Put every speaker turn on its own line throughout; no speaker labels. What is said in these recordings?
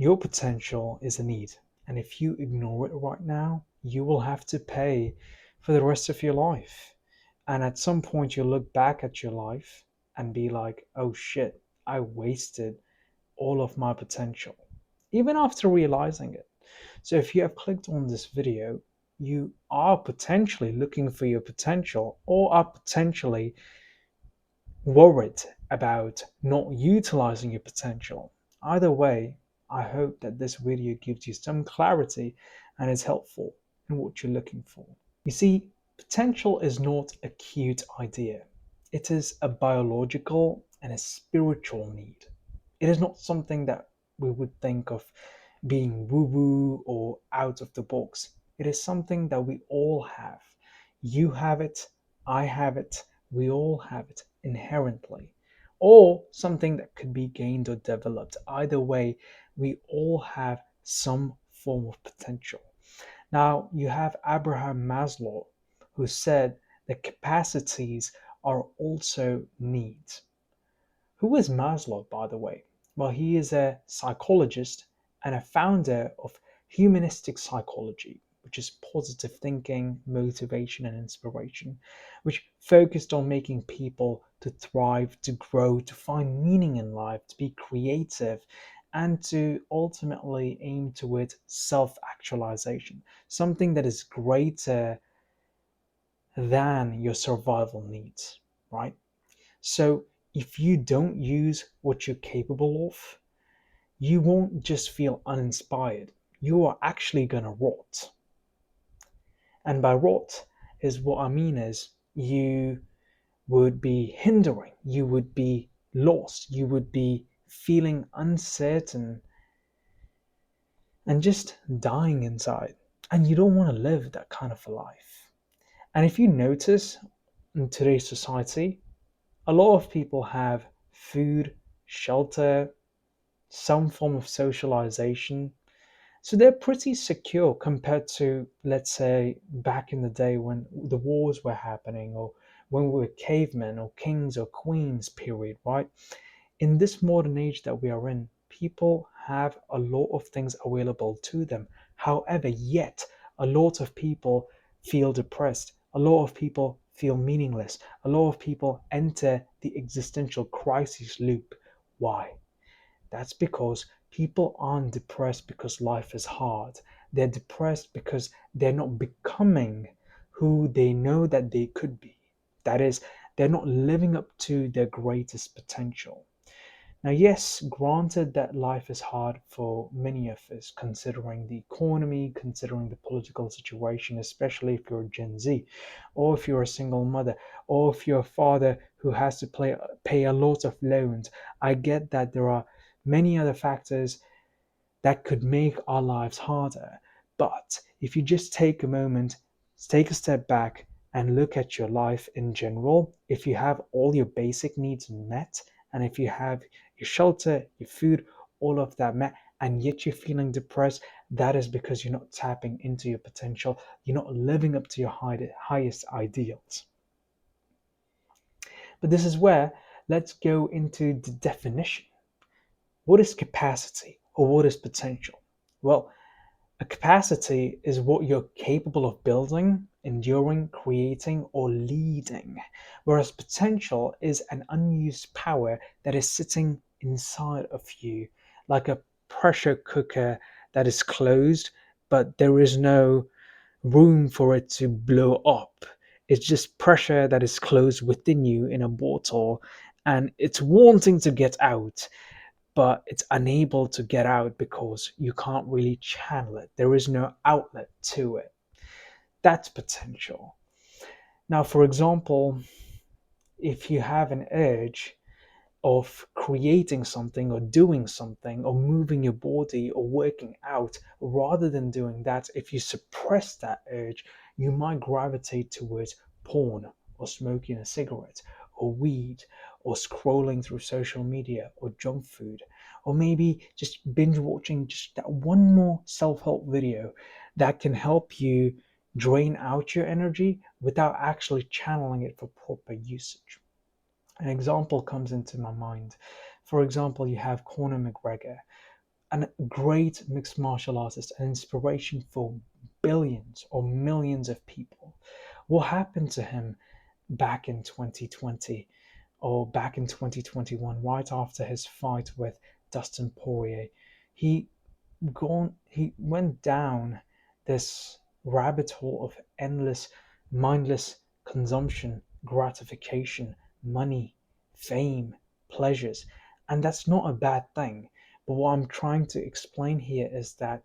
Your potential is a need, and if you ignore it right now, you will have to pay for the rest of your life. And at some point, you'll look back at your life and be like, oh shit, I wasted all of my potential, even after realizing it. So if you have clicked on this video, you are potentially looking for your potential or are potentially worried about not utilizing your potential. Either way, I hope that this video gives you some clarity and is helpful in what you're looking for. You see, potential is not a cute idea. It is a biological and a spiritual need. It is not something that we would think of being woo woo or out of the box. It is something that we all have. You have it, I have it, we all have it inherently, or something that could be gained or developed. Either way, we all have some form of potential. Now, you have Abraham Maslow, who said that capacities are also needs. Who is Maslow, by the way? Well, he is a psychologist and a founder of humanistic psychology, which is positive thinking, motivation, and inspiration, which focused on making people to thrive, to grow, to find meaning in life, to be creative, and to ultimately aim towards self-actualization, something that is greater than your survival needs, right? So if you don't use what you're capable of, you won't just feel uninspired. You are actually going to rot. And by rot is what I mean is you would be hindering, you would be lost, you would be feeling uncertain and just dying inside. And you don't want to live that kind of a life. And if you notice in today's society, a lot of people have food, shelter, some form of socialization. So they're pretty secure compared to, let's say, back in the day when the wars were happening or when we were cavemen or kings or queens period, right? In this modern age that we are in, people have a lot of things available to them. However, yet a lot of people feel depressed. A lot of people feel meaningless. A lot of people enter the existential crisis loop. Why? That's because people aren't depressed because life is hard. They're depressed because they're not becoming who they know that they could be. That is, they're not living up to their greatest potential. Now, yes, granted that life is hard for many of us, considering the economy, considering the political situation, especially if you're Gen Z, or if you're a single mother, or if you're a father who has to pay a lot of loans. I get that there are many other factors that could make our lives harder. But if you just take a moment, take a step back, and look at your life in general, if you have all your basic needs met, and if you have your shelter, your food, all of that met, and yet you're feeling depressed, that is because you're not tapping into your potential. You're not living up to your highest ideals. But this is where let's go into the definition. What is capacity or what is potential? Well, a capacity is what you're capable of building, enduring, creating, or leading, whereas potential is an unused power that is sitting inside of you, like a pressure cooker that is closed, but there is no room for it to blow up. It's just pressure that is closed within you in a bottle, and it's wanting to get out, but it's unable to get out because you can't really channel it. There is no outlet to it. That's potential. Now, for example, if you have an urge of creating something or doing something or moving your body or working out, rather than doing that, if you suppress that urge, you might gravitate towards porn or smoking a cigarette or weed or scrolling through social media or junk food, or maybe just binge watching just that one more self-help video that can help you drain out your energy without actually channeling it for proper usage. An example comes into my mind. For example, you have Conor McGregor. a great mixed martial artist, an inspiration for billions or millions of people. What happened to him back in 2020 or back in 2021, right after his fight with Dustin Poirier? He he went down this rabbit hole of endless, mindless consumption, gratification, money, fame, pleasures. And that's not a bad thing. But what I'm trying to explain here is that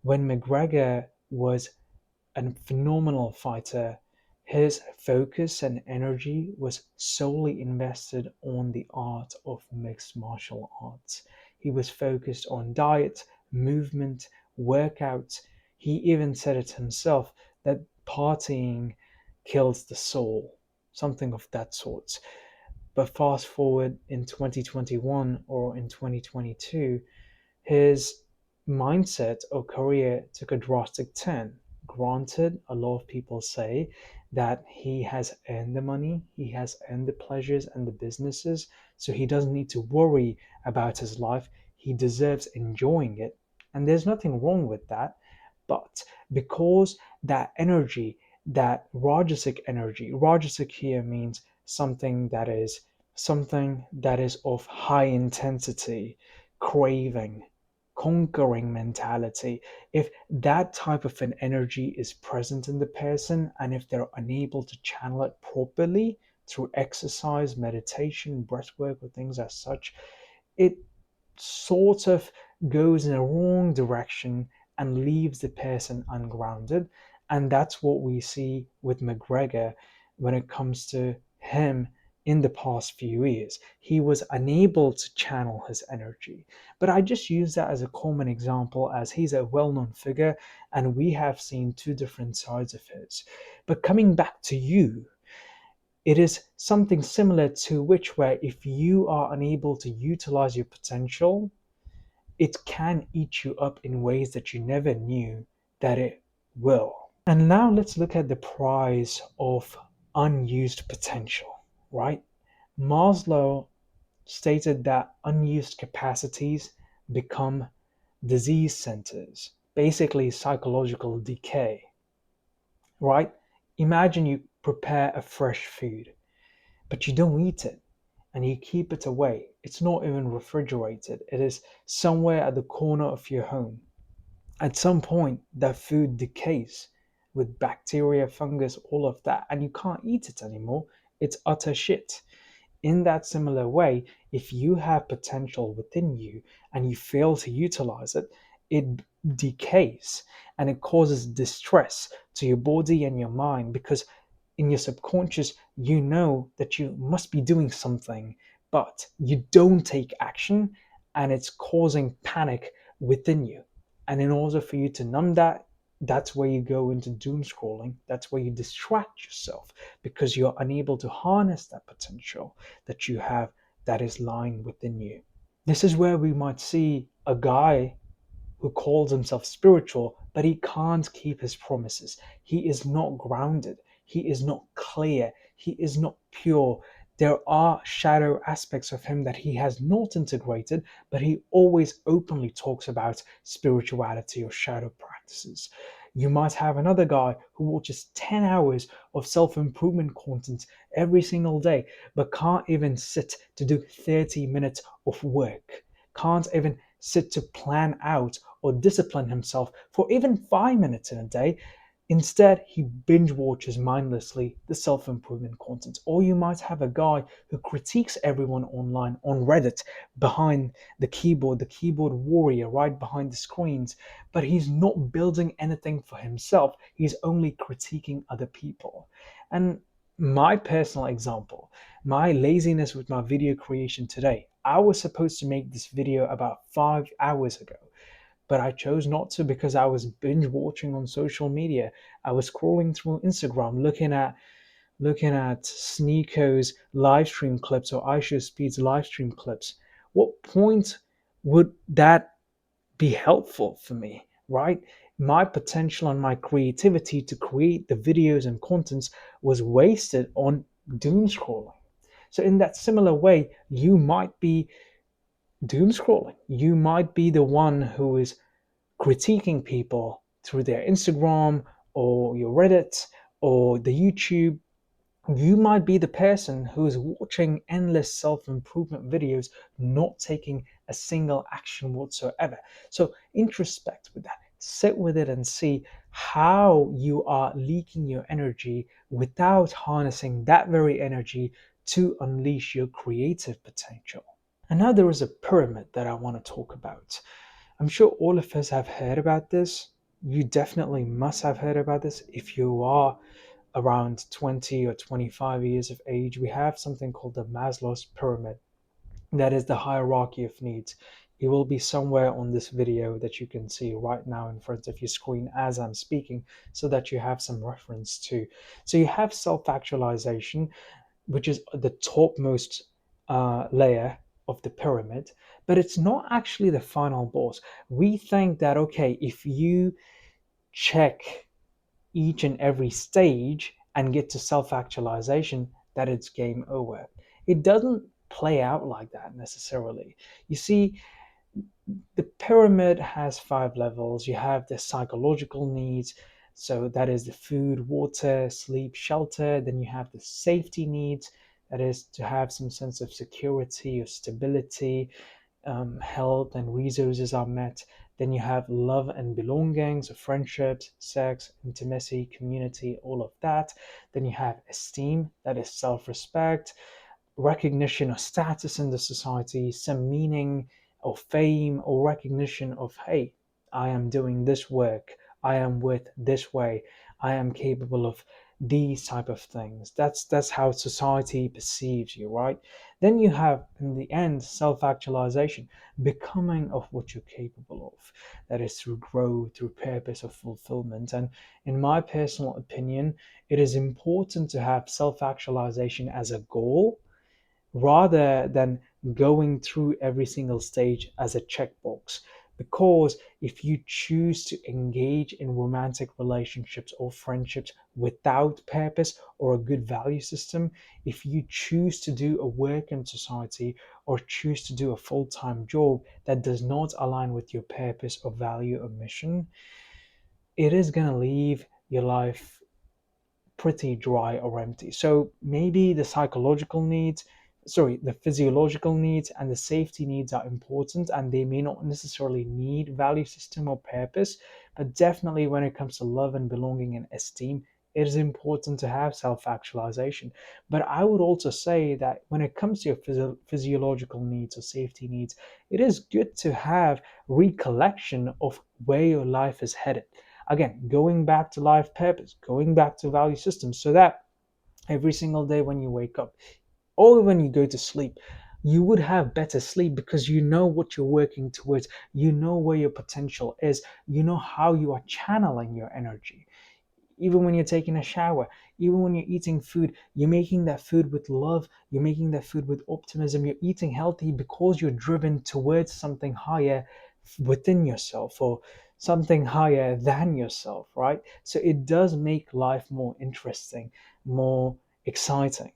when McGregor was a phenomenal fighter, his focus and energy was solely invested on the art of mixed martial arts. He was focused on diet, movement, workouts. He even said it himself that partying kills the soul, something of that sort. But fast forward in 2021 or in 2022, his mindset or career took a drastic turn. Granted, a lot of people say that he has earned the money, he has earned the pleasures and the businesses, so he doesn't need to worry about his life. He deserves enjoying it. And there's nothing wrong with that. But because that energy, that Rajasic energy, Rajasic here means something that is of high intensity, craving, conquering mentality. If that type of an energy is present in the person, and if they're unable to channel it properly through exercise, meditation, breath work, or things as such, it sort of goes in a wrong direction and leaves the person ungrounded. And that's what we see with McGregor when it comes to him in the past few years. He was unable to channel his energy. But I just use that as a common example as he's a well known figure and we have seen two different sides of his. But coming back to you, it is something similar to which where if you are unable to utilize your potential, it can eat you up in ways that you never knew that it will. And now let's look at the price of unused potential, right? Maslow stated that unused capacities become disease centers, basically psychological decay, right? Imagine you prepare a fresh food, but you don't eat it and you keep it away. It's not even refrigerated, it is somewhere at the corner of your home. At some point, that food decays with bacteria, fungus, all of that, and you can't eat it anymore. It's utter shit. In that similar way, if you have potential within you and you fail to utilize it, it decays and it causes distress to your body and your mind because in your subconscious, you know that you must be doing something, but you don't take action and it's causing panic within you. And in order for you to numb that, that's where you go into doom scrolling. That's where you distract yourself because you're unable to harness that potential that you have that is lying within you. This is where we might see a guy who calls himself spiritual, but he can't keep his promises. He is not grounded. He is not clear. He is not pure. There are shadow aspects of him that he has not integrated, but he always openly talks about spirituality or shadow practices. You might have another guy who watches 10 hours of self improvement content every single day, but can't even sit to do 30 minutes of work, can't even sit to plan out or discipline himself for even 5 minutes in a day. Instead, he binge watches mindlessly the self improvement content. Or you might have a guy who critiques everyone online on Reddit behind the keyboard warrior right behind the screens, but he's not building anything for himself. He's only critiquing other people. And my personal example, my laziness with my video creation today. I was supposed to make this video about 5 hours ago, but I chose not to because I was binge watching on social media. I was scrolling through Instagram, looking at Sneeko's live stream clips or iShow Speed's live stream clips. What point would that be helpful for me, right? My potential and my creativity to create the videos and contents was wasted on doom scrolling. So in that similar way, you might be doom scrolling. You might be the one who is critiquing people through their Instagram or your Reddit or the YouTube. You might be the person who is watching endless self improvement videos, not taking a single action whatsoever. So, introspect with that, sit with it, and see how you are leaking your energy without harnessing that very energy to unleash your creative potential. And now there is a pyramid that I want to talk about. I'm sure all of us have heard about this. You definitely must have heard about this if you are around 20 or 25 years of age. We have something called the Maslow's pyramid. That is the hierarchy of needs. It will be somewhere on this video that you can see right now in front of your screen as I'm speaking, so that you have some reference to. So you have self-actualization, which is the topmost layer of the pyramid, but it's not actually the final boss. We think that, okay, if you check each and every stage and get to self actualization, that it's game over. It doesn't play out like that necessarily. You see, the pyramid has 5 levels. You have the psychological needs, so that is the food, water, sleep, shelter. Then you have the safety needs, that is to have some sense of security or stability, health and resources are met. Then you have love and belongings, friendships, sex, intimacy, community, all of that. Then you have esteem, that is self respect, recognition or status in the society, some meaning or fame or recognition of, hey, I am doing this work, I am with this way, I am capable of these type of things. That's how society perceives you, right? Then you have in the end self-actualization, becoming of what you're capable of. That is through growth, through purpose or fulfillment. And in my personal opinion, it is important to have self-actualization as a goal rather than going through every single stage as a checkbox. Because if you choose to engage in romantic relationships or friendships without purpose or a good value system, if you choose to do a work in society or choose to do a full time job that does not align with your purpose or value or mission, it is going to leave your life pretty dry or empty. So maybe the psychological needs, sorry, the physiological needs and the safety needs are important, and they may not necessarily need value system or purpose, but definitely when it comes to love and belonging and esteem, it is important to have self-actualization. But I would also say that when it comes to your physiological needs or safety needs, it is good to have recollection of where your life is headed. Again, going back to life purpose, going back to value systems, so that every single day when you wake up or when you go to sleep, you would have better sleep because you know what you're working towards, you know where your potential is, you know how you are channeling your energy. Even when you're taking a shower, even when you're eating food, you're making that food with love, you're making that food with optimism, you're eating healthy because you're driven towards something higher within yourself or something higher than yourself, right? So it does make life more interesting, more exciting.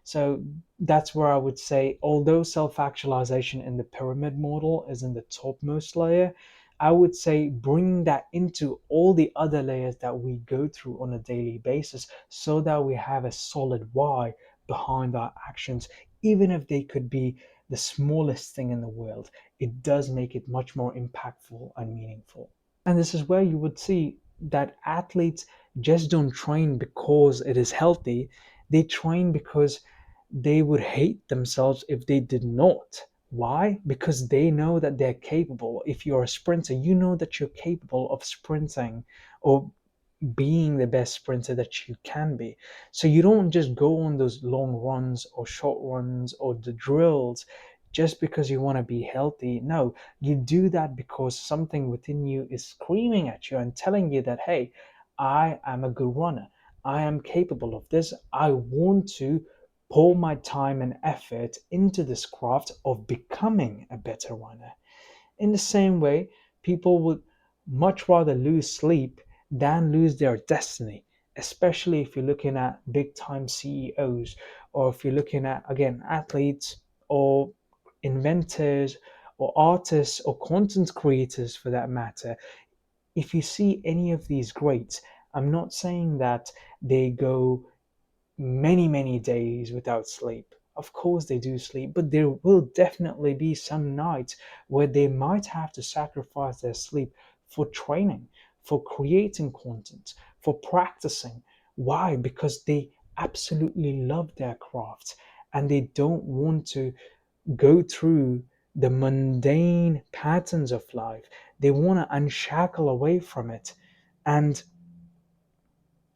So that's where I would say, although self actualization in the pyramid model is in the topmost layer, I would say bring that into all the other layers that we go through on a daily basis so that we have a solid why behind our actions, even if they could be the smallest thing in the world. It does make it much more impactful and meaningful. And this is where you would see that athletes just don't train because it is healthy, they train because they would hate themselves if they did not. Why? Because they know that they're capable. If you're a sprinter, you know that you're capable of sprinting or being the best sprinter that you can be. So you don't just go on those long runs or short runs or the drills just because you want to be healthy. No, you do that because something within you is screaming at you and telling you that, hey, I am a good runner. I am capable of this. I want to pour my time and effort into this craft of becoming a better runner. In the same way, people would much rather lose sleep than lose their destiny, especially if you're looking at big time CEOs or if you're looking at, again, athletes or inventors or artists or content creators for that matter, if you see any of these greats, I'm not saying that they go many days without sleep. Of course, they do sleep, but there will definitely be some nights where they might have to sacrifice their sleep for training, for creating content, for practicing. Why? Because they absolutely love their craft and they don't want to go through the mundane patterns of life. They want to unshackle away from it and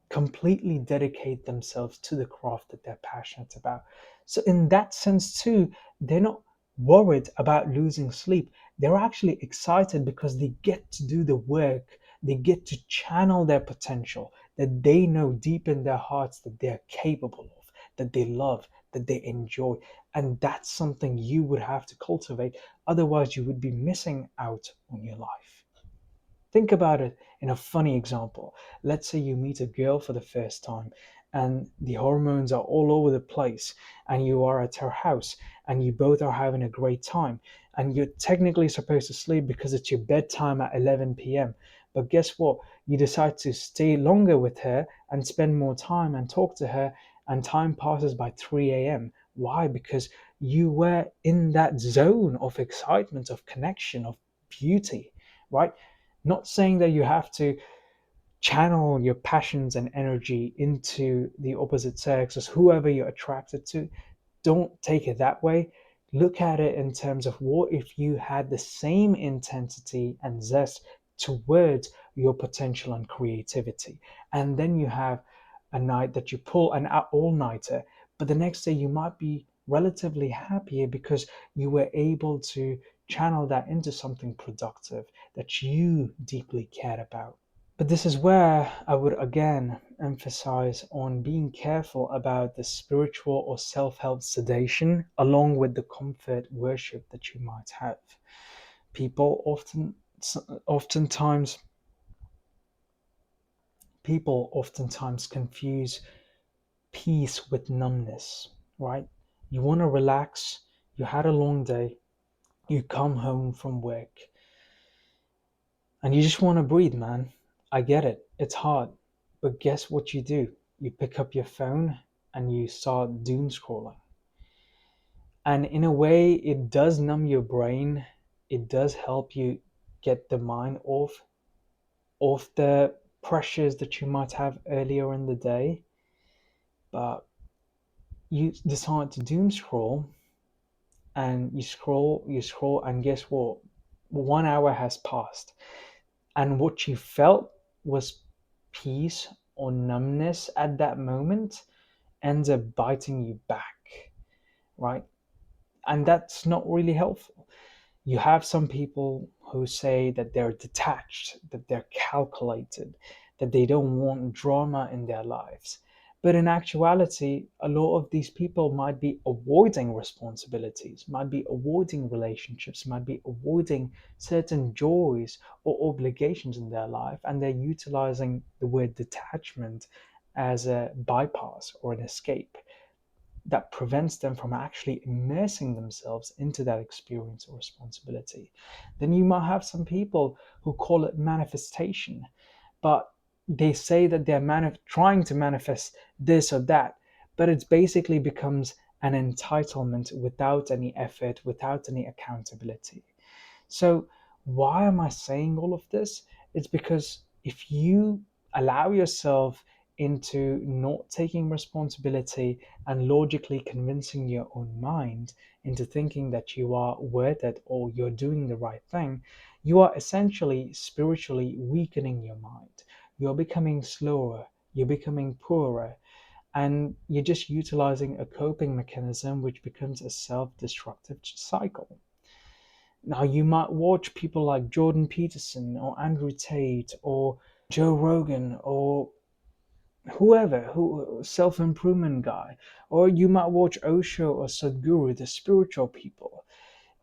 completely dedicate themselves to the craft that they're passionate about. So, in that sense, too, they're not worried about losing sleep. They're actually excited because they get to do the work, they get to channel their potential that they know deep in their hearts that they're capable of, that they love, that they enjoy. And that's something you would have to cultivate. Otherwise, you would be missing out on your life. Think about it in a funny example. Let's say you meet a girl for the first time and the hormones are all over the place, and you are at her house and you both are having a great time. And you're technically supposed to sleep because it's your bedtime at 11 p.m. But guess what? You decide to stay longer with her and spend more time and talk to her, and time passes by 3 a.m. Why? Because you were in that zone of excitement, of connection, of beauty, right? Not saying that you have to channel your passions and energy into the opposite sex as whoever you're attracted to. Don't take it that way. Look at it in terms of what if you had the same intensity and zest towards your potential and creativity. And then you have a night that you pull an all nighter, but the next day you might be relatively happier because you were able to channel that into something productive that you deeply cared about. But this is where I would again emphasize on being careful about the spiritual or self-help sedation along with the comfort worship that you might have. People oftentimes oftentimes confuse peace with numbness, right? You want to relax, you had a long day, you come home from work, and you just want to breathe, man. I get it. It's hard. But guess what you do? You pick up your phone and you start doom scrolling. And in a way, it does numb your brain. It does help you get the mind off the pressures that you might have earlier in the day. But you decide to doom scroll and you scroll, and guess what? 1 hour has passed. And what you felt was peace or numbness at that moment ends up biting you back, right? And that's not really helpful. You have some people who say that they're detached, that they're calculated, that they don't want drama in their lives. But in actuality, a lot of these people might be avoiding responsibilities, might be avoiding relationships, might be avoiding certain joys or obligations in their life, and they're utilizing the word detachment as a bypass or an escape that prevents them from actually immersing themselves into that experience or responsibility. Then you might have some people who call it manifestation, but they say that they're trying to manifest this or that, but it basically becomes an entitlement without any effort, without any accountability. So, why am I saying all of this? It's because if you allow yourself into not taking responsibility and logically convincing your own mind into thinking that you are worth it or you're doing the right thing, you are essentially spiritually weakening your mind. You're becoming slower, you're becoming poorer, and you're just utilizing a coping mechanism which becomes a self destructive cycle. Now, you might watch people like Jordan Peterson or Andrew Tate or Joe Rogan or whoever, who self-improvement guy, or you might watch Osho or Sadhguru, the spiritual people,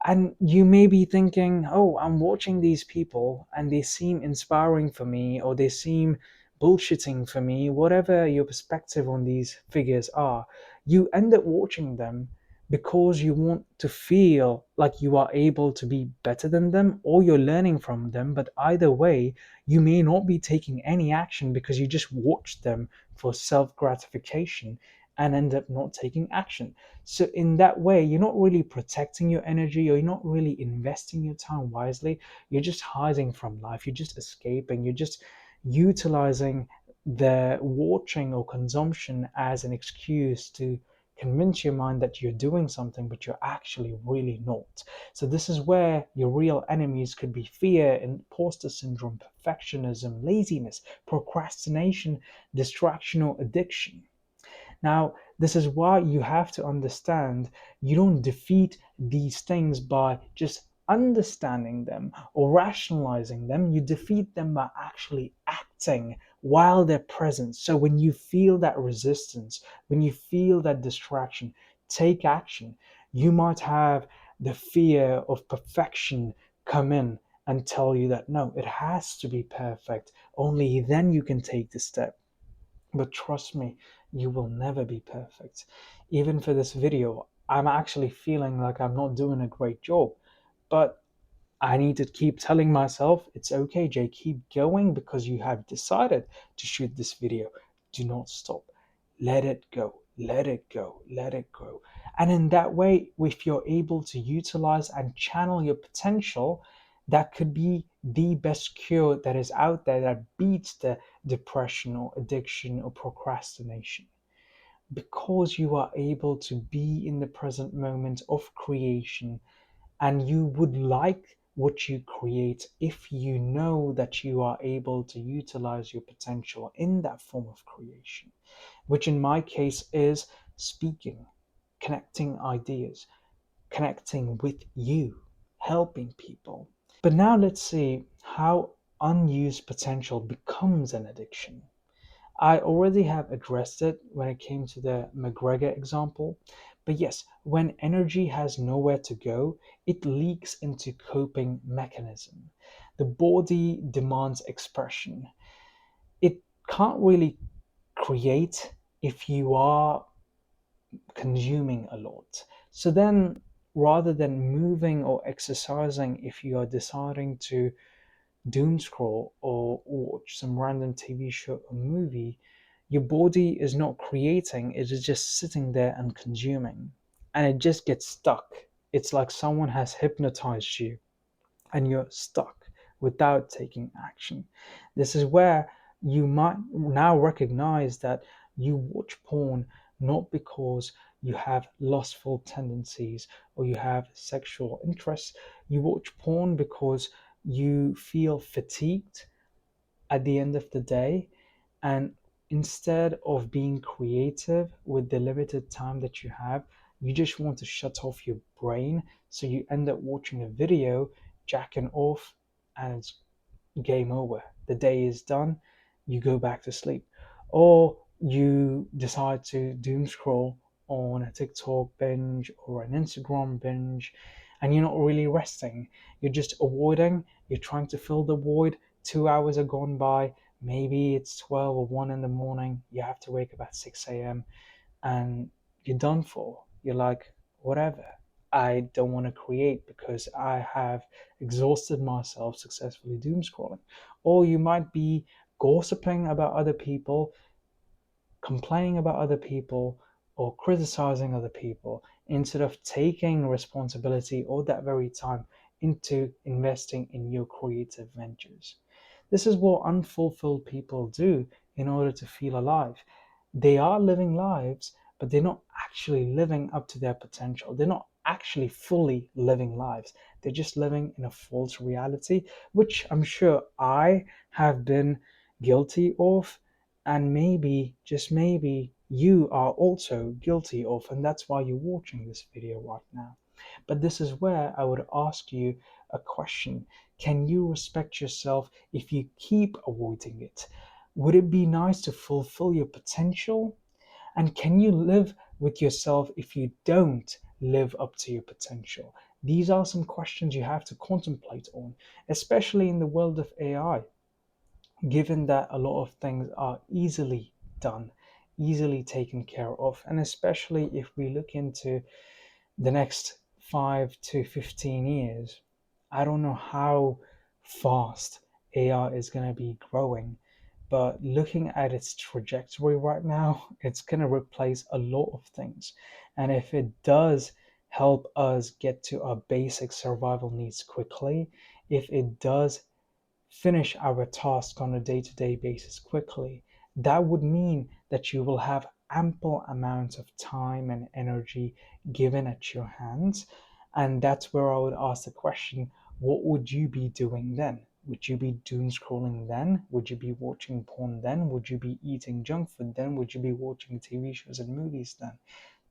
and you may be thinking, "Oh, I'm watching these people, and they seem inspiring for me, or they seem bullshitting for me." Whatever your perspective on these figures are, you end up watching them because you want to feel like you are able to be better than them, or you're learning from them. But either way, you may not be taking any action because you just watch them for self gratification and end up not taking action. So, in that way, you're not really protecting your energy, or you're not really investing your time wisely. You're just hiding from life, you're just escaping, you're just utilizing the watching or consumption as an excuse to convince your mind that you're doing something, but you're actually really not. So, this is where your real enemies could be fear, imposter syndrome, perfectionism, laziness, procrastination, distraction, or addiction. Now, this is why you have to understand you don't defeat these things by just understanding them or rationalizing them. You defeat them by actually acting while they're present. So when you feel that resistance, when you feel that distraction, take action. You might have the fear of perfection come in and tell you that no, it has to be perfect. Only then you can take the step. But trust me, you will never be perfect. Even for this video, I'm actually feeling like I'm not doing a great job. But I need to keep telling myself, it's okay, Jay, keep going because you have decided to shoot this video. Do not stop. Let it go. Let it go. Let it go. And in that way, if you're able to utilize and channel your potential, that could be the best cure that is out there that beats the depression or addiction or procrastination, because you are able to be in the present moment of creation, and you would like what you create if you know that you are able to utilize your potential in that form of creation, which in my case is speaking, connecting ideas, connecting with you, helping people. But now let's see how unused potential becomes an addiction. I already have addressed it when it came to the McGregor example. But yes, when energy has nowhere to go, it leaks into coping mechanism. The body demands expression. It can't really create if you are consuming a lot. So then, rather than moving or exercising, if you are deciding to doom scroll or watch some random TV show or movie, your body is not creating, it is just sitting there and consuming. And it just gets stuck. It's like someone has hypnotized you and you're stuck without taking action. This is where you might now recognize that you watch porn not because you have lustful tendencies or you have sexual interests. You watch porn because you feel fatigued at the end of the day, and instead of being creative with the limited time that you have, you just want to shut off your brain. So you end up watching a video, jacking off, and it's game over. The day is done, you go back to sleep. Or you decide to doom scroll on a TikTok binge or an Instagram binge, and you're not really resting. You're just avoiding, you're trying to fill the void. 2 hours are gone by, maybe it's 12 or 1 in the morning, you have to wake up at 6 a.m. and you're done for. You're like, whatever. I don't want to create because I have exhausted myself successfully doom scrolling. Or you might be gossiping about other people, complaining about other people, or criticizing other people instead of taking responsibility or that very time into investing in your creative ventures. This is what unfulfilled people do in order to feel alive. They are living lives, but they're not actually living up to their potential. They're not actually fully living lives. They're just living in a false reality, which I'm sure I have been guilty of, and maybe, just maybe, you are also guilty of, and that's why you're watching this video right now. But this is where I would ask you a question. Can you respect yourself if you keep avoiding it? Would it be nice to fulfill your potential? And can you live with yourself if you don't live up to your potential? These are some questions you have to contemplate on, especially in the world of AI, given that a lot of things are easily done, easily taken care of, and especially if we look into the next 5 to 15 years, I don't know how fast AI is going to be growing, but looking at its trajectory right now, it's going to replace a lot of things. And if it does help us get to our basic survival needs quickly, if it does finish our task on a day-to-day basis quickly, that would mean that you will have ample amounts of time and energy given at your hands. And that's where I would ask the question, what would you be doing then? Would you be doom scrolling then? Would you be watching porn then? Would you be eating junk food then? Would you be watching TV shows and movies then?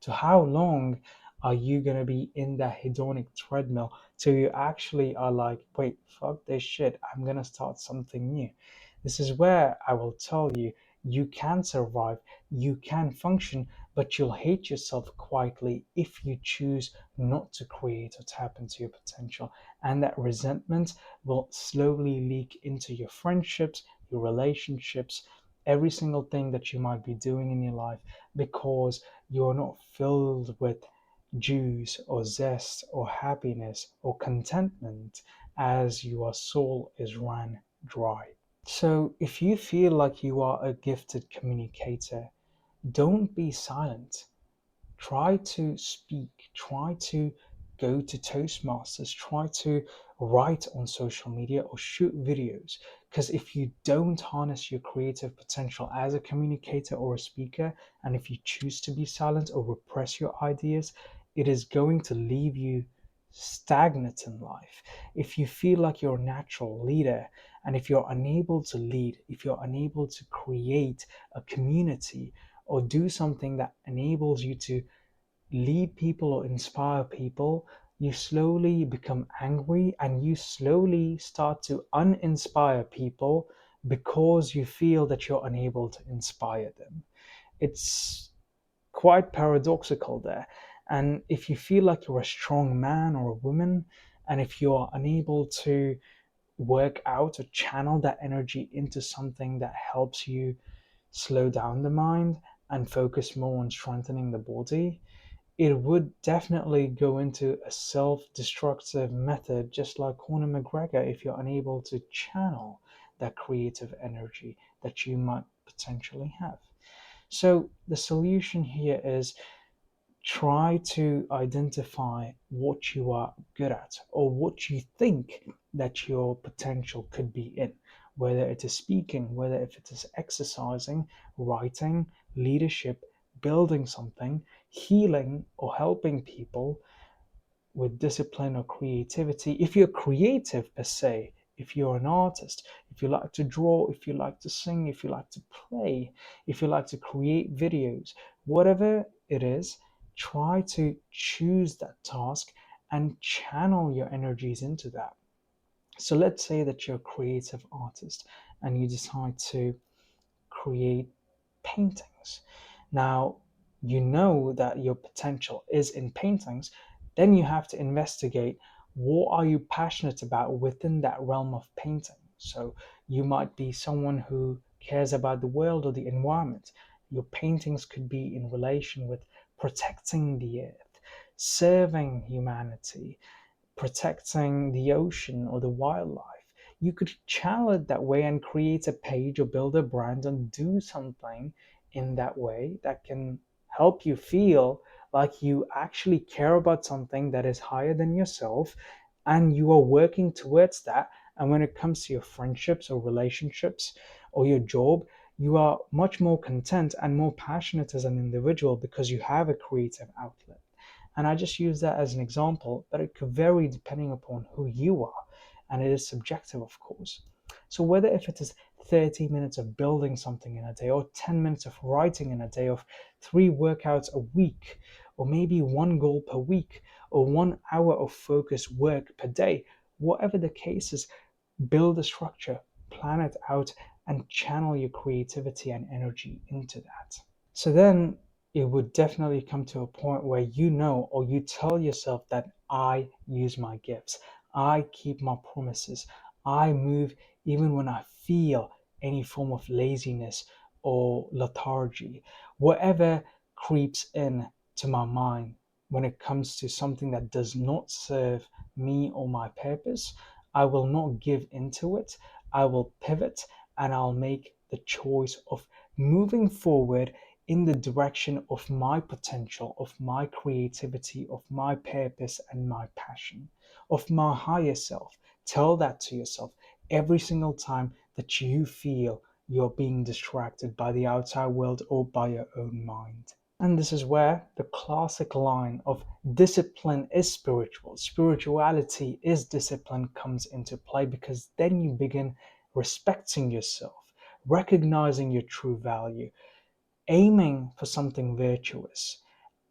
To how long are you going to be in that hedonic treadmill till you actually are like, wait, fuck this shit, I'm going to start something new? This is where I will tell you, you can survive, you can function, but you'll hate yourself quietly if you choose not to create or tap into your potential. And that resentment will slowly leak into your friendships, your relationships, every single thing that you might be doing in your life, because you're not filled with juice or zest or happiness or contentment, as your soul is run dry. So, if you feel like you are a gifted communicator, don't be silent. Try to speak, try to go to Toastmasters, try to write on social media or shoot videos. Because if you don't harness your creative potential as a communicator or a speaker, and if you choose to be silent or repress your ideas, it is going to leave you stagnant in life. If you feel like you're a natural leader, and if you're unable to lead, if you're unable to create a community or do something that enables you to lead people or inspire people, you slowly become angry and you slowly start to uninspire people because you feel that you're unable to inspire them. It's quite paradoxical there. And if you feel like you're a strong man or a woman, and if you are unable to work out or channel that energy into something that helps you slow down the mind and focus more on strengthening the body, it would definitely go into a self-destructive method, just like Conor McGregor, if you're unable to channel that creative energy that you might potentially have. So the solution here is, try to identify what you are good at or what you think that your potential could be in, whether it is speaking, whether if it is exercising, writing, leadership, building something, healing, or helping people with discipline or creativity. If you're creative per se, if you're an artist, if you like to draw, if you like to sing, if you like to play, if you like to create videos, whatever it is, try to choose that task and channel your energies into that. So let's say that you're a creative artist and you decide to create paintings. Now, you know that your potential is in paintings, then you have to investigate, what are you passionate about within that realm of painting. So you might be someone who cares about the world or the environment. Your paintings could be in relation with protecting the earth, serving humanity, protecting the ocean or the wildlife. You could channel it that way and create a page or build a brand and do something in that way that can help you feel like you actually care about something that is higher than yourself and you are working towards that. And when it comes to your friendships or relationships or your job, you are much more content and more passionate as an individual because you have a creative outlet. And I just use that as an example, but it could vary depending upon who you are. And it is subjective, of course. So whether if it is 30 minutes of building something in a day, or 10 minutes of writing in a day, of 3 workouts a week, or maybe 1 goal per week, or 1 hour of focused work per day, whatever the case is, build a structure, plan it out, and channel your creativity and energy into that. So then it would definitely come to a point where you know, or you tell yourself that I use my gifts, I keep my promises, I move even when I feel any form of laziness or lethargy, whatever creeps in to my mind. when it comes to something that does not serve me or my purpose, I will not give into it. I will pivot and I'll make the choice of moving forward in the direction of my potential, of my creativity, of my purpose and my passion, of my higher self. Tell that to yourself every single time that you feel you're being distracted by the outside world or by your own mind. And this is where the classic line of discipline is spiritual, spirituality is discipline comes into play, because then you begin respecting yourself, recognizing your true value, aiming for something virtuous.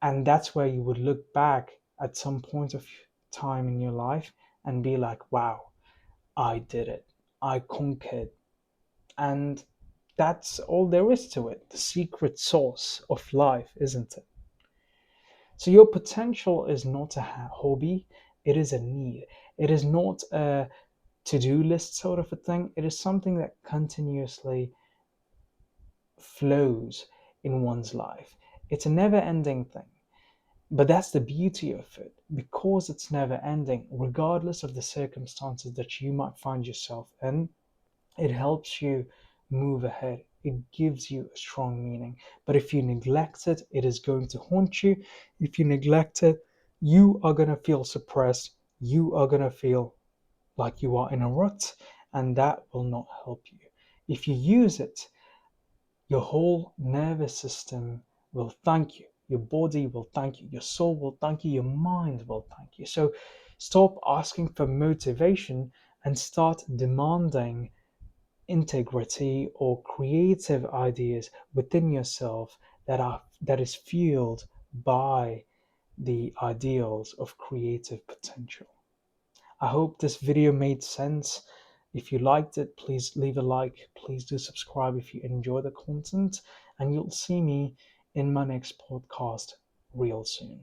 And that's where you would look back at some point of time in your life and be like, wow, I did it. I conquered. And that's all there is to it. The secret sauce of life, isn't it? So your potential is not a hobby, it is a need. It is not a to-do list sort of a thing. It is something that continuously flows in one's life. It's a never-ending thing. But that's the beauty of it, because it's never ending, regardless of the circumstances that you might find yourself in. It helps you move ahead. It gives you a strong meaning. But if you neglect it, it is going to haunt you. If you neglect it, you are going to feel suppressed. You are going to feel like you are in a rut, and that will not help you. If you use it, your whole nervous system will thank you. Your body will thank you. Your soul will thank you. Your mind will thank you. So stop asking for motivation and start demanding integrity or creative ideas within yourself that is fueled by the ideals of creative potential. I hope this video made sense. If you liked it, please leave a like. Please do subscribe if you enjoy the content, and you'll see me in my next podcast real soon.